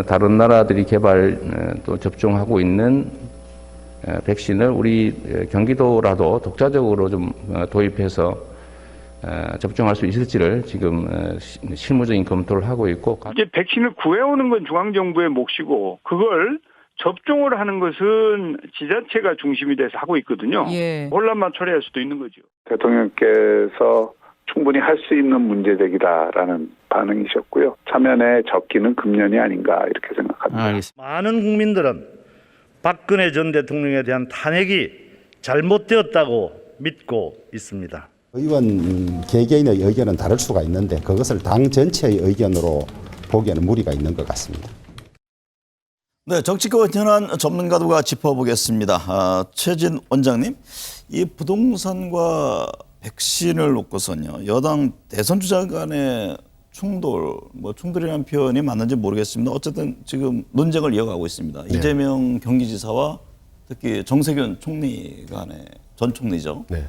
다른 나라들이 개발 또 접종하고 있는 백신을 우리 경기도라도 독자적으로 좀 도입해서 접종할 수 있을지를 지금 실무적인 검토를 하고 있고. 이제 백신을 구해오는 건 중앙정부의 몫이고 그걸 접종을 하는 것은 지자체가 중심이 돼서 하고 있거든요. 예. 혼란만 초래할 수도 있는 거죠. 대통령께서 충분히 할 수 있는 문제제기다라는 반응이셨고요. 차면의 적기는 금년이 아닌가 이렇게 생각합니다. 알겠습니다. 많은 국민들은 박근혜 전 대통령에 대한 탄핵이 잘못되었다고 믿고 있습니다. 의원 개개인의 의견은 다를 수가 있는데 그것을 당 전체의 의견으로 보기에는 무리가 있는 것 같습니다. 네, 정치권 현안 전문가들과 짚어보겠습니다. 최진 원장님, 이 부동산과 백신을 놓고서는요, 여당 대선 주자 간의 충돌이라는 표현이 맞는지 모르겠습니다. 어쨌든 지금 논쟁을 이어가고 있습니다. 네. 이재명 경기지사와 특히 정세균 총리 간의 전 총리죠. 네.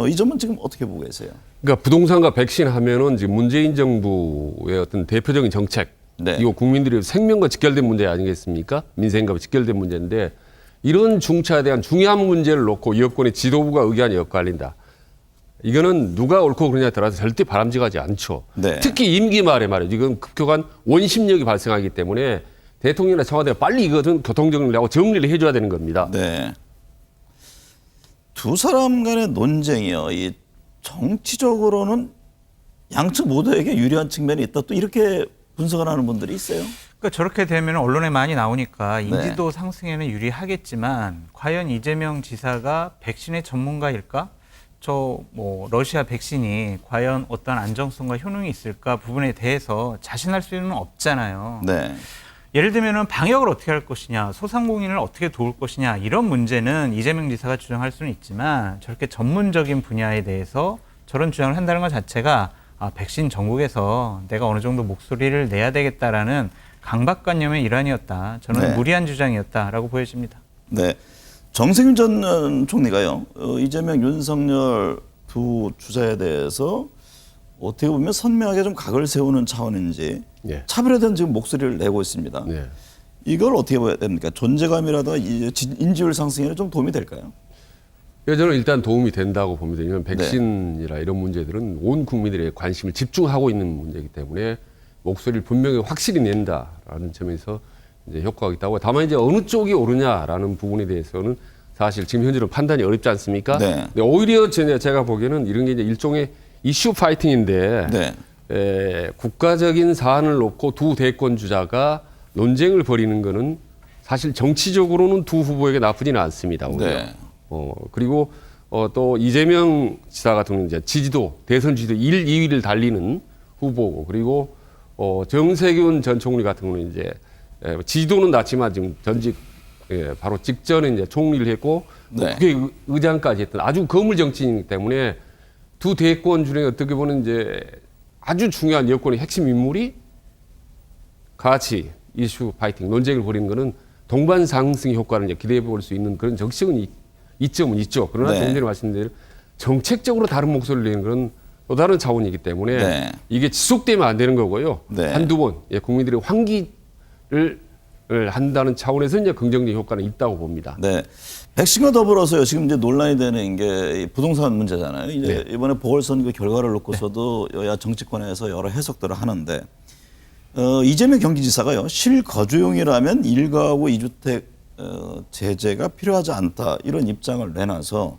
이 점은 지금 어떻게 보고 계세요? 그러니까 부동산과 백신 하면은 지금 문재인 정부의 어떤 대표적인 정책, 네. 이거 국민들의 생명과 직결된 문제 아니겠습니까? 민생과 직결된 문제인데 이런 중차에 대한 중요한 문제를 놓고 여권의 지도부가 의견이 엇갈린다. 이거는 누가 옳고 그러냐에 따라서 절대 바람직하지 않죠. 네. 특히 임기 말에 말이죠. 이건 급격한 원심력이 발생하기 때문에 대통령이나 청와대가 빨리 이것은 교통정리를 하고 정리를 해줘야 되는 겁니다. 네. 두 사람 간의 논쟁이요. 이 정치적으로는 양측 모두에게 유리한 측면이 있다. 또 이렇게 분석을 하는 분들이 있어요. 그러니까 저렇게 되면 언론에 많이 나오니까 인지도 상승에는 유리하겠지만 과연 이재명 지사가 백신의 전문가일까? 러시아 백신이 과연 어떤 안정성과 효능이 있을까 부분에 대해서 자신할 수는 없잖아요. 네. 예를 들면 방역을 어떻게 할 것이냐, 소상공인을 어떻게 도울 것이냐 이런 문제는 이재명 지사가 주장할 수는 있지만 저렇게 전문적인 분야에 대해서 저런 주장을 한다는 것 자체가 백신 전국에서 내가 어느 정도 목소리를 내야 되겠다라는 강박관념의 일환이었다. 저는 무리한 주장이었다라고 보여집니다. 네. 정세균 전 총리가요. 이재명, 윤석열 두 주자에 대해서 어떻게 보면 선명하게 좀 각을 세우는 차원인지 차별에 대한 지금 목소리를 내고 있습니다. 네. 이걸 어떻게 봐야 됩니까? 존재감이라든가 인지율 상승에는 좀 도움이 될까요? 저는 일단 도움이 된다고 봅니다. 왜냐하면 백신이라 이런 문제들은 온 국민들의 관심을 집중하고 있는 문제이기 때문에 목소리를 분명히 확실히 낸다라는 점에서 이제 효과가 있다고. 다만 이제 어느 쪽이 옳으냐라는 부분에 대해서는 사실 지금 현재는 판단이 어렵지 않습니까? 네. 근데 오히려 제가 보기에는 이런 게 이제 일종의 이슈 파이팅인데 국가적인 사안을 놓고 두 대권 주자가 논쟁을 벌이는 거는 사실 정치적으로는 두 후보에게 나쁘지는 않습니다. 오히려. 그리고 또 이재명 지사 같은 경우는 이제 대선 지지도 1, 2위를 달리는 후보고, 그리고 정세균 전 총리 같은 경우는 이제 지지도는 낮지만 지금 전직 바로 직전에 이제 총리를 했고 국회의장까지 했던 아주 거물 정치인이기 때문에 두 대권 중에 어떻게 보면 이제 아주 중요한 여권의 핵심 인물이 같이 이슈 파이팅 논쟁을 벌이는 것은 동반 상승의 효과를 이제 기대해 볼 수 있는 그런 적성은 이점은 있죠. 그러나 조금 전에 말씀드린 정책적으로 다른 목소리를 내는 건 또 다른 차원이기 때문에 이게 지속되면 안 되는 거고요. 한두 번 국민들의 환기를 한다는 차원에서 이제 긍정적인 효과는 있다고 봅니다. 네. 백신과 더불어서요. 지금 이제 논란이 되는 게 부동산 문제잖아요. 이제 이번에 보궐선거 결과를 놓고서도 여야 정치권에서 여러 해석들을 하는데 이재명 경기지사가요. 실거주용이라면 1가구 2주택 제재가 필요하지 않다 이런 입장을 내놔서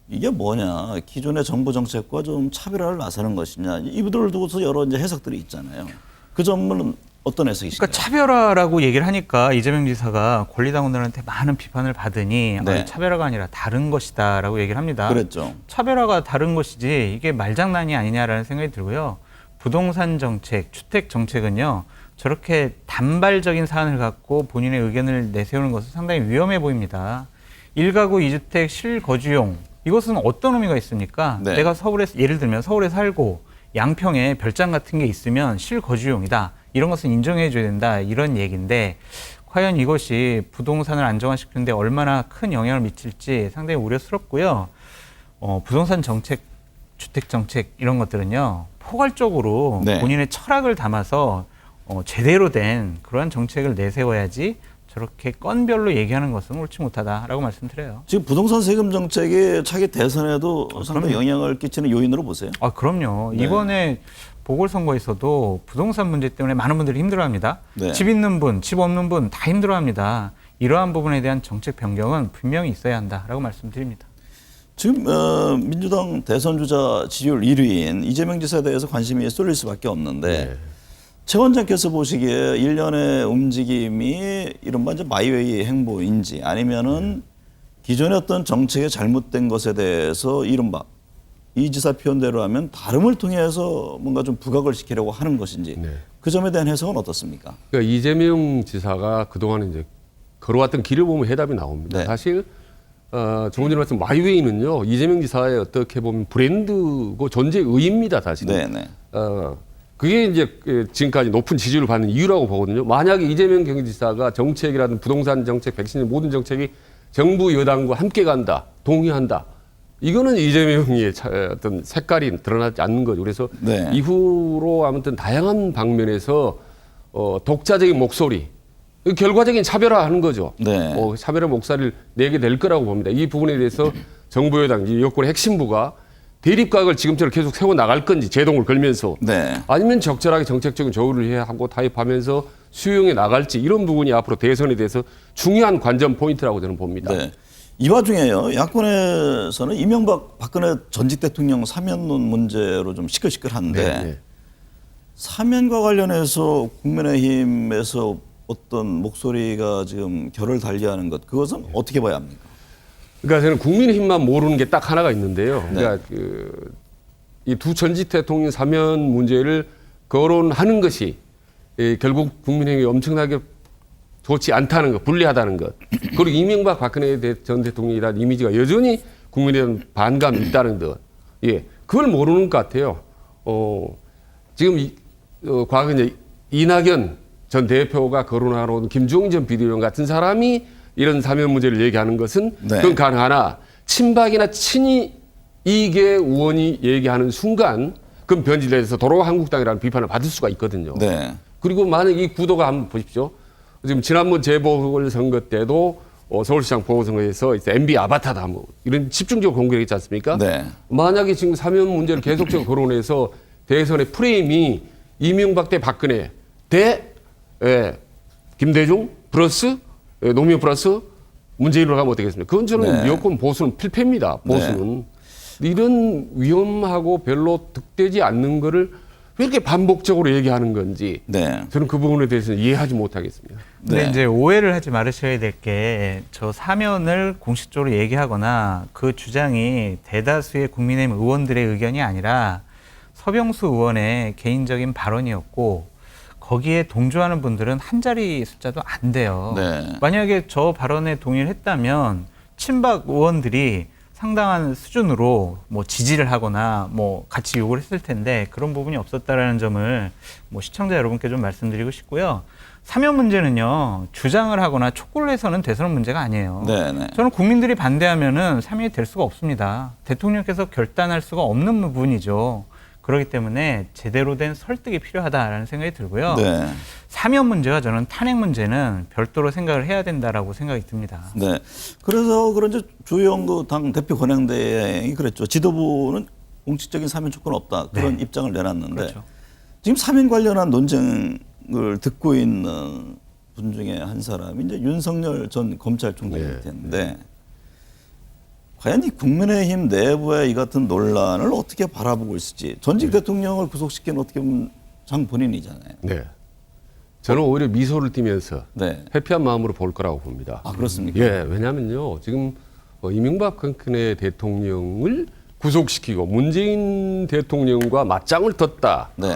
이게 뭐냐, 기존의 정부 정책과 좀 차별화를 나서는 것이냐, 이들을 두고서 여러 이제 해석들이 있잖아요. 그 점은 어떤 해석이신가요? 그러니까 차별화라고 얘기를 하니까 이재명 지사가 권리당원들한테 많은 비판을 받으니 차별화가 아니라 다른 것이다라고 얘기를 합니다. 그랬죠. 차별화가 다른 것이지 이게 말장난이 아니냐라는 생각이 들고요. 부동산 정책, 주택 정책은요. 저렇게 단발적인 사안을 갖고 본인의 의견을 내세우는 것은 상당히 위험해 보입니다. 1가구 2주택 실거주용, 이것은 어떤 의미가 있습니까? 내가 예를 들면 서울에 살고 양평에 별장 같은 게 있으면 실거주용이다. 이런 것은 인정해 줘야 된다. 이런 얘기인데 과연 이것이 부동산을 안정화시키는 데 얼마나 큰 영향을 미칠지 상당히 우려스럽고요. 부동산 정책, 주택 정책 이런 것들은요. 포괄적으로 본인의 철학을 담아서 제대로 된 그러한 정책을 내세워야지 저렇게 건별로 얘기하는 것은 옳지 못하다라고 말씀드려요. 지금 부동산 세금 정책이 차기 대선에도 상당히 영향을 끼치는 요인으로 보세요. 아, 그럼요. 네. 이번에 보궐선거에서도 부동산 문제 때문에 많은 분들이 힘들어합니다. 네. 집 있는 분, 집 없는 분 다 힘들어합니다. 이러한 부분에 대한 정책 변경은 분명히 있어야 한다라고 말씀드립니다. 지금 민주당 대선 주자 지지율 1위인 이재명 지사에 대해서 관심이 쏠릴 수밖에 없는데 최 원장께서 보시기에 일련의 움직임이 이른바 이제 마이웨이 행보인지 아니면은 기존의 어떤 정책의 잘못된 것에 대해서 이른바 이 지사 표현대로 하면 다름을 통해서 뭔가 좀 부각을 시키려고 하는 것인지 그 점에 대한 해석은 어떻습니까? 그러니까 이재명 지사가 그동안 이제 걸어왔던 길을 보면 해답이 나옵니다. 네. 사실 조금 전에 말씀 마이웨이는요 이재명 지사의 어떻게 보면 브랜드고 존재 의의입니다. 사실은. 네네. 그게 이제 지금까지 높은 지지율을 받는 이유라고 보거든요. 만약에 이재명 경기지사가 정책이라든 부동산 정책, 백신 모든 정책이 정부 여당과 함께 간다, 동의한다. 이거는 이재명의 어떤 색깔이 드러나지 않는 거죠. 그래서 네. 이후로 아무튼 다양한 방면에서 독자적인 목소리, 결과적인 차별화하는 거죠. 네. 차별화 목소리를 내게 될 거라고 봅니다. 이 부분에 대해서 정부 여당, 여권의 핵심부가 대립각을 지금처럼 계속 세워 나갈 건지 제동을 걸면서 네. 아니면 적절하게 정책적인 조율을 해야 하고 타협하면서 수용해 나갈지 이런 부분이 앞으로 대선에 대해서 중요한 관전 포인트라고 저는 봅니다. 네. 이 와중에요 야권에서는 이명박 박근혜 전직 대통령 사면론 문제로 좀 시끌시끌한데 네. 사면과 관련해서 국민의힘에서 어떤 목소리가 지금 결을 달리하는 것 그것은 어떻게 봐야 합니까? 그러니까 저는 국민의힘만 모르는 게 딱 하나가 있는데요. 그러니까 이 두 전직 대통령 사면 문제를 거론하는 것이 결국 국민의힘이 엄청나게 좋지 않다는 것, 불리하다는 것. 그리고 이명박 박근혜 전 대통령이라는 이미지가 여전히 국민의힘 반감이 있다는 것. 예, 그걸 모르는 것 같아요. 지금 과거 이제 이낙연 전 대표가 거론하러 온 김종인 전 비대위원 같은 사람이 이런 사면 문제를 얘기하는 것은 네. 그건 가능하나 친박이나 친이 이계 의원이 얘기하는 순간 그건 변질돼서 도로 한국당이라는 비판을 받을 수가 있거든요. 네. 그리고 만약 이 구도가 한번 보십시오. 지금 지난번 재보궐선거 때도 서울시장 보궐선거에서 MB 아바타다 뭐 이런 집중적으로 공격했지 않습니까? 네. 만약에 지금 사면 문제를 계속적으로 거론해서 대선의 프레임이 이명박 대 박근혜 대 김대중 플러스 노무현 플러스 문재인으로 가면 어떻겠습니까? 그건 저는 네. 여권 보수는 필패입니다. 보수는. 이런 위험하고 별로 득되지 않는 거를 왜 이렇게 반복적으로 얘기하는 건지 네. 저는 그 부분에 대해서는 이해하지 못하겠습니다. 근데 네. 이제 오해를 하지 말으셔야 될 게 저 사면을 공식적으로 얘기하거나 그 주장이 대다수의 국민의힘 의원들의 의견이 아니라 서병수 의원의 개인적인 발언이었고 거기에 동조하는 분들은 한 자리 숫자도 안 돼요. 네. 만약에 저 발언에 동의를 했다면 친박 의원들이 상당한 수준으로 뭐 지지를 하거나 뭐 같이 요구를 했을 텐데 그런 부분이 없었다라는 점을 뭐 시청자 여러분께 좀 말씀드리고 싶고요. 사면 문제는요 주장을 하거나 촉구를 해서는 대선 문제가 아니에요. 네. 저는 국민들이 반대하면은 사면이 될 수가 없습니다. 대통령께서 결단할 수가 없는 부분이죠. 그렇기 때문에 제대로 된 설득이 필요하다라는 생각이 들고요. 네. 사면 문제와 저는 탄핵 문제는 별도로 생각을 해야 된다라고 생각이 듭니다. 네. 그래서 그런지 주영 당 대표 권영대행이 그랬죠. 지도부는 공식적인 사면 조건은 없다. 그런 입장을 내놨는데 그렇죠. 지금 사면 관련한 논쟁을 듣고 있는 분 중에 한 사람이 이제 윤석열 전 검찰총장일 텐데 과연 이 국민의힘 내부의 이 같은 논란을 어떻게 바라보고 있을지 전직 대통령을 구속시키는 어떻게 보면 장 본인이잖아요. 네. 저는 오히려 미소를 띠면서 네. 회피한 마음으로 볼 거라고 봅니다. 아 그렇습니까? 예, 왜냐하면요. 지금 이명박 박근혜 대통령을 구속시키고 문재인 대통령과 맞짱을 떴다. 네.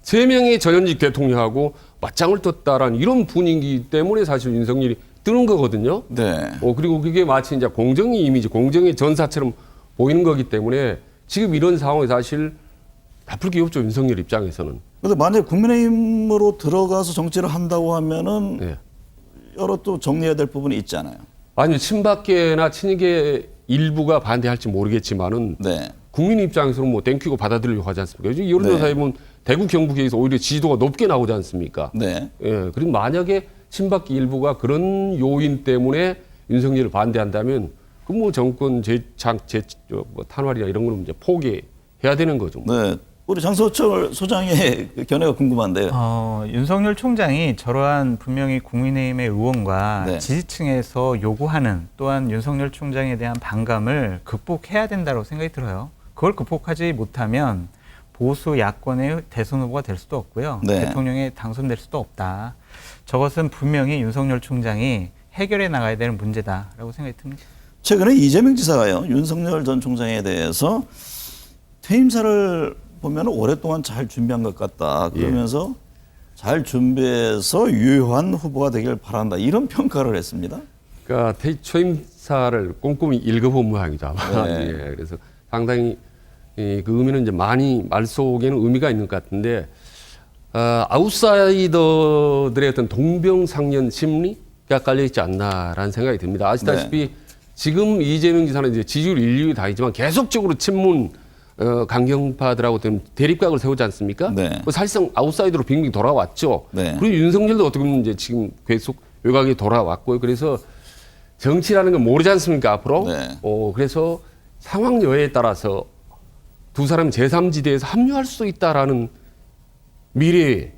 3명의 전현직 대통령하고 맞짱을 떴다라는 이런 분위기 때문에 사실 윤석열이 뜨는 거거든요. 네. 그리고 그게 마치 이제 공정의 이미지, 공정의 전사처럼 보이는 거기 때문에 지금 이런 상황이 사실 나쁠 게 없죠. 윤석열 입장에서는. 그런데 만약 국민의힘으로 들어가서 정치를 한다고 하면은 네. 여러 또 정리해야 될 부분이 있잖아요. 아니 친박계나 친이계 일부가 반대할지 모르겠지만은 네. 국민 입장에서는 뭐 땡큐고 받아들이려고 하지 않습니까? 요즘 여론조사에 보면 대구 경북에서 오히려 지지도가 높게 나오지 않습니까? 네. 예, 그리고 만약에 친박계 일부가 그런 요인 때문에 윤석열을 반대한다면 그 뭐 정권 뭐 탄활이나 이런 거는 이제 포기해야 되는 거죠. 네. 우리 장소철 소장의 그 견해가 궁금한데요. 윤석열 총장이 저러한 분명히 국민의힘의 의원과 네. 지지층에서 요구하는 또한 윤석열 총장에 대한 반감을 극복해야 된다고 생각이 들어요. 그걸 극복하지 못하면 보수 야권의 대선 후보가 될 수도 없고요. 네. 대통령에 당선될 수도 없다. 저것은 분명히 윤석열 총장이 해결해 나가야 되는 문제다라고 생각이 듭니다. 최근에 이재명 지사가요, 윤석열 전 총장에 대해서 퇴임사를 보면 오랫동안 잘 준비한 것 같다. 그러면서 잘 준비해서 유효한 후보가 되길 바란다. 이런 평가를 했습니다. 그러니까 퇴임사를 꼼꼼히 읽어본 모양이죠. 네. 예, 그래서 상당히 그 의미는 이제 많이 말 속에는 의미가 있는 것 같은데 아웃사이더들의 어떤 동병상련 심리가 깔려 있지 않나라는 생각이 듭니다. 아시다시피 지금 이재명 지사는 이제 지지율 1, 2위 다이지만 계속적으로 친문 강경파들하고 대립각을 세우지 않습니까? 네. 사실상 아웃사이더로 빙빙 돌아왔죠. 네. 그리고 윤석열도 어떻게 보면 이제 지금 계속 외곽에 돌아왔고요. 그래서 정치라는 건 모르지 않습니까, 앞으로? 네. 그래서 상황 여해에 따라서 두 사람이 제3지대에서 합류할 수 있다라는 미래에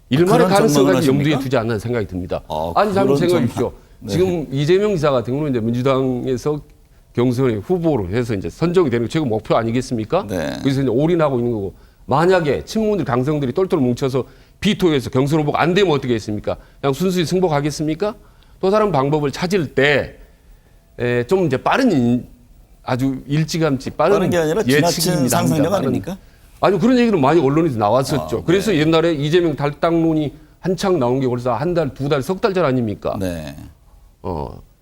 일말의 그런 전망을 가능성까지 염두에 하십니까? 두지 않나 생각이 듭니다. 그런 아니, 잠시 생각해 주십시오. 네. 지금 이재명 지사 같은 경우는 이제 민주당에서 경선의 후보로 해서 이제 선정이 되는 게 최고 목표 아니겠습니까? 네. 그래서 이제 올인하고 있는 거고, 만약에 친문들 강성들이 똘똘 뭉쳐서 비토해서 경선 후보가 안 되면 어떻게 했습니까? 그냥 순수히 승복하겠습니까? 또 다른 방법을 찾을 때 좀 이제 빠른 아주 일찌감치 빠른 게 아니라 지나친 예측입니다. 상상력 아닙니까? 아니 그런 얘기는 많이 언론에서 나왔었죠. 네. 그래서 옛날에 이재명 탈당론이 한창 나온 게 벌써 한 달, 두 달, 석 달 전 아닙니까? 네.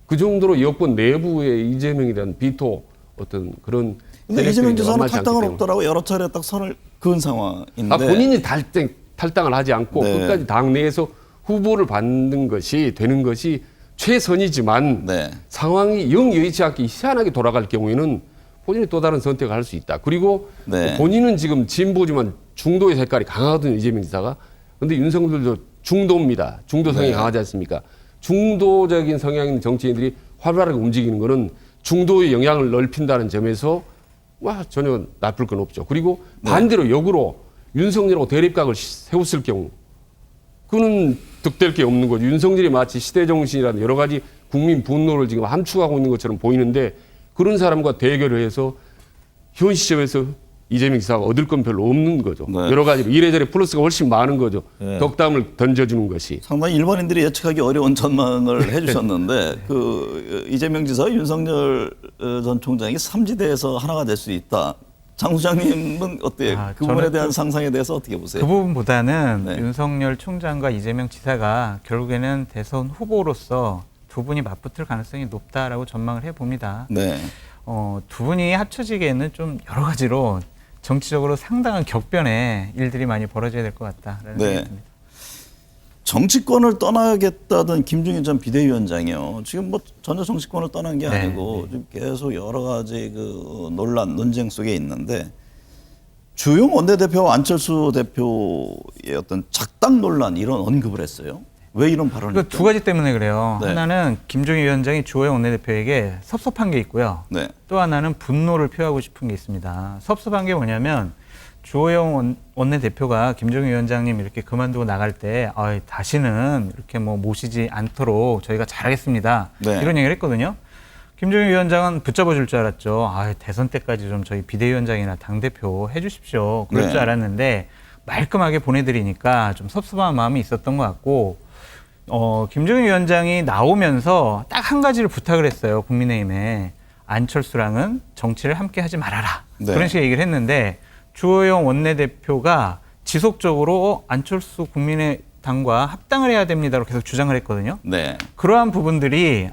그 정도로 여권 내부에 이재명에 대한 비토 어떤 그런. 근데 이재명 지사는 만만치 않기 탈당을 때문에. 없더라고 여러 차례 딱 선을 그은 상황인데. 본인이 탈당을 하지 않고 네. 끝까지 당내에서 후보를 받는 것이 되는 것이 최선이지만 네. 상황이 영 여의치 않게 희한하게 돌아갈 경우에는 본인이 또 다른 선택을 할 수 있다. 그리고 네. 본인은 지금 진보지만 중도의 색깔이 강하거든요, 이재명 지사가. 그런데 윤석열도 중도입니다. 중도 성향이 네. 강하지 않습니까? 중도적인 성향인 정치인들이 활발하게 움직이는 거는 중도의 영향을 넓힌다는 점에서 전혀 나쁠 건 없죠. 그리고 반대로 역으로 윤석열하고 대립각을 세웠을 경우 그는 득될 게 없는 거죠. 윤석열이 마치 시대정신이라는 여러 가지 국민 분노를 지금 함축하고 있는 것처럼 보이는데 그런 사람과 대결을 해서 현 시점에서 이재명 지사가 얻을 건 별로 없는 거죠. 네. 여러 가지로 이래저래 플러스가 훨씬 많은 거죠. 네. 덕담을 던져주는 것이. 상당히 일반인들이 예측하기 어려운 전망을 해주셨는데 그 이재명 지사, 윤석열 전 총장이 삼지대에서 하나가 될 수 있다. 장 소장님은 어때요? 그 부분에 대한 상상에 대해서 어떻게 보세요? 그 부분보다는 네. 윤석열 총장과 이재명 지사가 결국에는 대선 후보로서 두 분이 맞붙을 가능성이 높다라고 전망을 해봅니다. 네. 두 분이 합쳐지기에는 좀 여러 가지로 정치적으로 상당한 격변의 일들이 많이 벌어져야 될 것 같다라는 네. 생각이 듭니다. 정치권을 떠나겠다던 김종인 전 비대위원장이요. 지금 뭐 전혀 정치권을 떠난 게 네, 아니고 지금 계속 여러 가지 그 논란, 논쟁 속에 있는데 주용 원내대표와 안철수 대표의 어떤 작당 논란 이런 언급을 했어요. 왜 이런 발언을 그 했죠? 두 가지 때문에 그래요. 네. 하나는 김종인 위원장이 주호영 원내대표에게 섭섭한 게 있고요. 네. 또 하나는 분노를 표하고 싶은 게 있습니다. 섭섭한 게 뭐냐면 주호영 원내대표가 김종인 위원장님 이렇게 그만두고 나갈 때 다시는 이렇게 뭐 모시지 않도록 저희가 잘하겠습니다. 네. 이런 얘기를 했거든요. 김종인 위원장은 붙잡아 줄 줄 알았죠. 대선 때까지 좀 저희 비대위원장이나 당대표 해 주십시오. 그럴 네. 줄 알았는데 말끔하게 보내드리니까 좀 섭섭한 마음이 있었던 것 같고 김종인 위원장이 나오면서 딱 한 가지를 부탁을 했어요. 국민의힘에. 안철수랑은 정치를 함께 하지 말아라. 네. 그런 식의 얘기를 했는데 주호영 원내대표가 지속적으로 안철수 국민의당과 합당을 해야 됩니다로 계속 주장을 했거든요. 네. 그러한 부분들이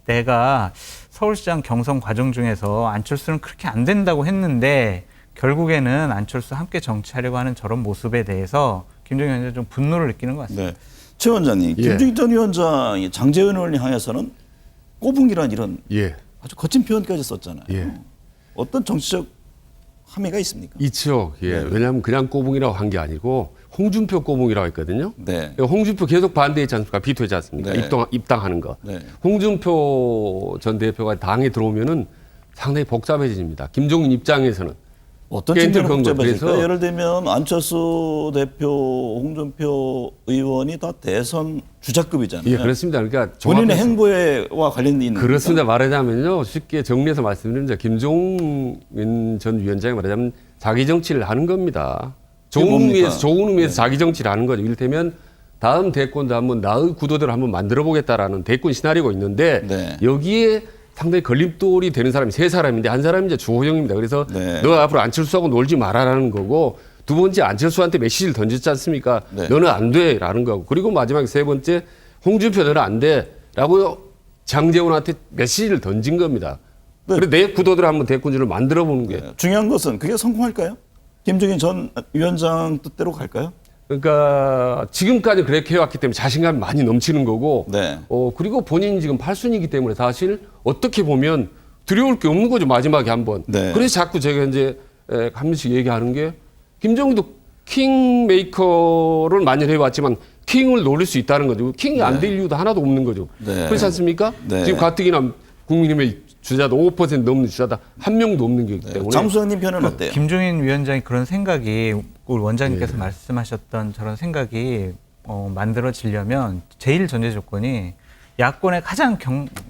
내가 서울시장 경선 과정 중에서 안철수는 그렇게 안 된다고 했는데 결국에는 안철수 함께 정치하려고 하는 저런 모습에 대해서 김종인 위원장이 좀 분노를 느끼는 것 같습니다. 네. 최 원장님, 예. 김종인 전 위원장이 장제원 의원을 향해서는 꼬붕이란 이런 예. 아주 거친 표현까지 썼잖아요. 예. 어떤 정치적 함의가 있습니까? 있죠. 예. 왜냐하면 그냥 꼬붕이라고 한 게 아니고 홍준표 꼬붕이라고 했거든요. 네. 홍준표 계속 반대했지 않습니까? 비토했지 않습니까? 네. 입당하는 거. 네. 홍준표 전 대표가 당에 들어오면은 상당히 복잡해집니다. 김종인 입장에서는. 어떤 게임들 측면으로 그런 거. 복잡해질까요? 그래서 예를 들면 안철수 대표, 홍준표 의원이 다 대선 주자급이잖아요. 예, 그렇습니다. 그러니까 본인의 종합해서- 행보와 관련돼 있는 그렇습니다. 말하자면요. 쉽게 정리해서 말씀드리면 이제 김종인 전 위원장이 말하자면 자기 정치를 하는 겁니다. 그게 좋은 뭡니까? 의미에서 좋은 의미에서 자기 정치를 하는 거죠. 이를테면 다음 대권도 한번 나의 구도대로 한번 만들어 보겠다라는 대권 시나리오가 있는데 네. 여기에 상당히 걸림돌이 되는 사람이 세 사람인데 한 사람이 이제 주호영입니다. 그래서 네. 너 앞으로 안철수하고 놀지 마라라는 거고 두 번째 안철수한테 메시지를 던졌지 않습니까? 네. 너는 안 돼라는 거고 그리고 마지막에 세 번째 홍준표 너는 안 돼라고 장제원한테 메시지를 던진 겁니다. 네. 그래서 내 구도대로 한번 대권주를 만들어 보는 게 중요한 것은 그게 성공할까요? 김종인 전 위원장 뜻대로 갈까요? 그러니까 지금까지 그렇게 해왔기 때문에 자신감이 많이 넘치는 거고 네. 그리고 본인이 지금 8순위이기 때문에 사실 어떻게 보면 두려울 게 없는 거죠. 마지막에 한번. 네. 그래서 자꾸 제가 이제 한 번씩 얘기하는 게 김정은도 킹메이커를 많이 해왔지만 킹을 노릴 수 있다는 거죠. 킹이 안 될 이유도 하나도 없는 거죠. 네. 그렇지 않습니까? 네. 지금 가뜩이나 국민의힘의 주자도 5% 넘는 주자다 한 명도 없는 거기 때문에. 장수영님 편은 어때요? 김종인 위원장이 그런 생각이 우리 원장님께서 말씀하셨던 저런 생각이 만들어지려면 제일 전제 조건이 야권의 가장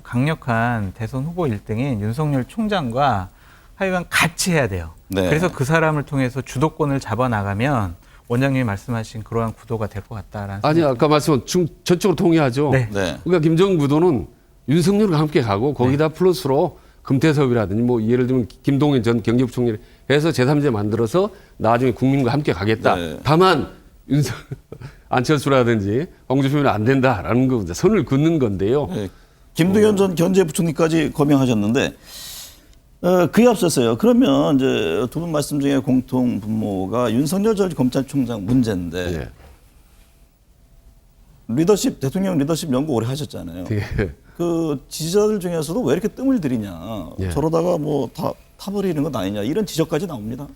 강력한 대선 후보 1등인 윤석열 총장과 하여간 같이 해야 돼요. 네. 그래서 그 사람을 통해서 주도권을 잡아나가면 원장님이 말씀하신 그러한 구도가 될 것 같다라는 아니 아까 말씀은 전적으로 동의하죠. 네. 네. 그러니까 김정은 구도는 윤석열과 함께 가고 거기다 플러스로 금태섭이라든지 뭐 예를 들면 김동연 전 경제부총리 해서 제3제 만들어서 나중에 국민과 함께 가겠다. 네. 다만 안철수라든지 홍준표는 안 된다라는 거 선을 긋는 건데요. 네. 김두현 전 경제부총리까지 거명하셨는데 그에 앞서서요. 그러면 이제 두 분 말씀 중에 공통 분모가 윤석열 전 검찰총장 문제인데 예. 리더십 대통령 리더십 연구 오래 하셨잖아요. 예. 그 지지자들 중에서도 왜 이렇게 뜸을 들이냐. 예. 저러다가 뭐 다 타버리는 것 아니냐. 이런 지적까지 나옵니다.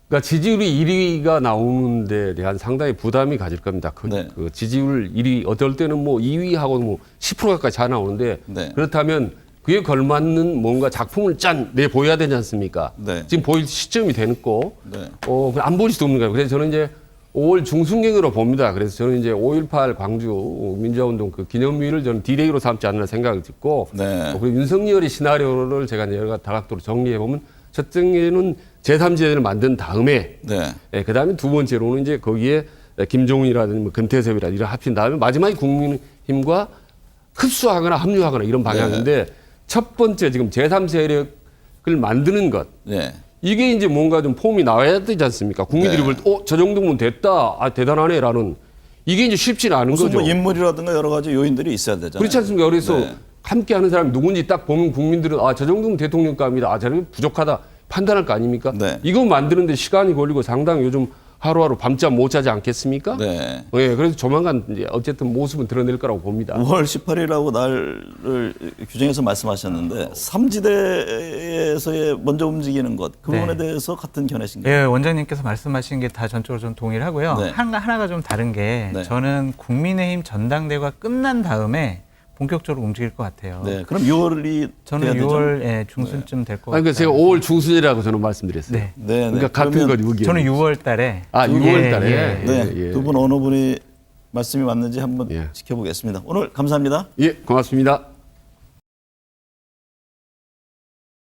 그러니까 지지율이 1위가 나오는 데 대한 상당히 부담이 가질 겁니다. 네. 그 지지율 1위, 어떨 때는 뭐 2위하고 뭐 10% 가까이 차 나오는데 네. 그렇다면 그에 걸맞는 뭔가 작품을 내보여야 되지 않습니까? 네. 지금 보일 시점이 됐고, 네. 안 보일 수도 없는 거예요. 그래서 저는 이제 5월 중순경으로 봅니다. 그래서 저는 이제 5.18 광주 민주화운동 그 기념일을 저는 디데이로 삼지 않나 생각을 듣고, 네. 그리고 윤석열의 시나리오를 제가 여러 가지 다각도로 정리해보면 첫 등에는 제3지대를 만든 다음에 네. 그 다음에 두 번째로는 이제 거기에 김종인이라든지 뭐 금태섭이라든지 이런 합친 다음에 마지막에 국민힘과 흡수하거나 합류하거나 이런 방향인데 첫 번째 지금 제3세력을 만드는 것. 네. 이게 이제 뭔가 좀 폼이 나와야 되지 않습니까? 국민들이 볼 때, 저 정도면 됐다. 아, 대단하네라는. 이게 이제 쉽지는 않은 무슨 거죠. 뭐 인물이라든가 여러 가지 요인들이 있어야 되잖아요. 그렇지 않습니까? 그래서 네. 함께 하는 사람이 누군지 딱 보면 국민들은 저 정도면 대통령감이다. 저는 부족하다. 판단할 거 아닙니까? 네. 이거 만드는데 시간이 걸리고 상당히 요즘 하루하루 밤잠 못 자지 않겠습니까? 네. 예, 그래서 조만간 이제 어쨌든 모습은 드러낼 거라고 봅니다. 5월 18일이라고 날을 규정해서 말씀하셨는데 3지대에서의 먼저 움직이는 것, 그 부분에 네. 대해서 같은 견해신가요? 예, 원장님께서 말씀하신 게 다 전적으로 좀 동의를 하고요. 네. 하나가 좀 다른 게 네. 저는 국민의힘 전당대회가 끝난 다음에 본격적으로 움직일 것 같아요. 네. 그럼 6월이 저는 6월 중순쯤 될 것 같아요. 그러니까 제가 5월 중순이라고 저는 말씀드렸어요. 네. 네. 그러니까 같은 거지, 의견. 저는 6월 달에 6월 달에. 네. 예. 두 분 어느 분이 말씀이 맞는지 한번 예. 지켜보겠습니다. 오늘 감사합니다. 예, 고맙습니다.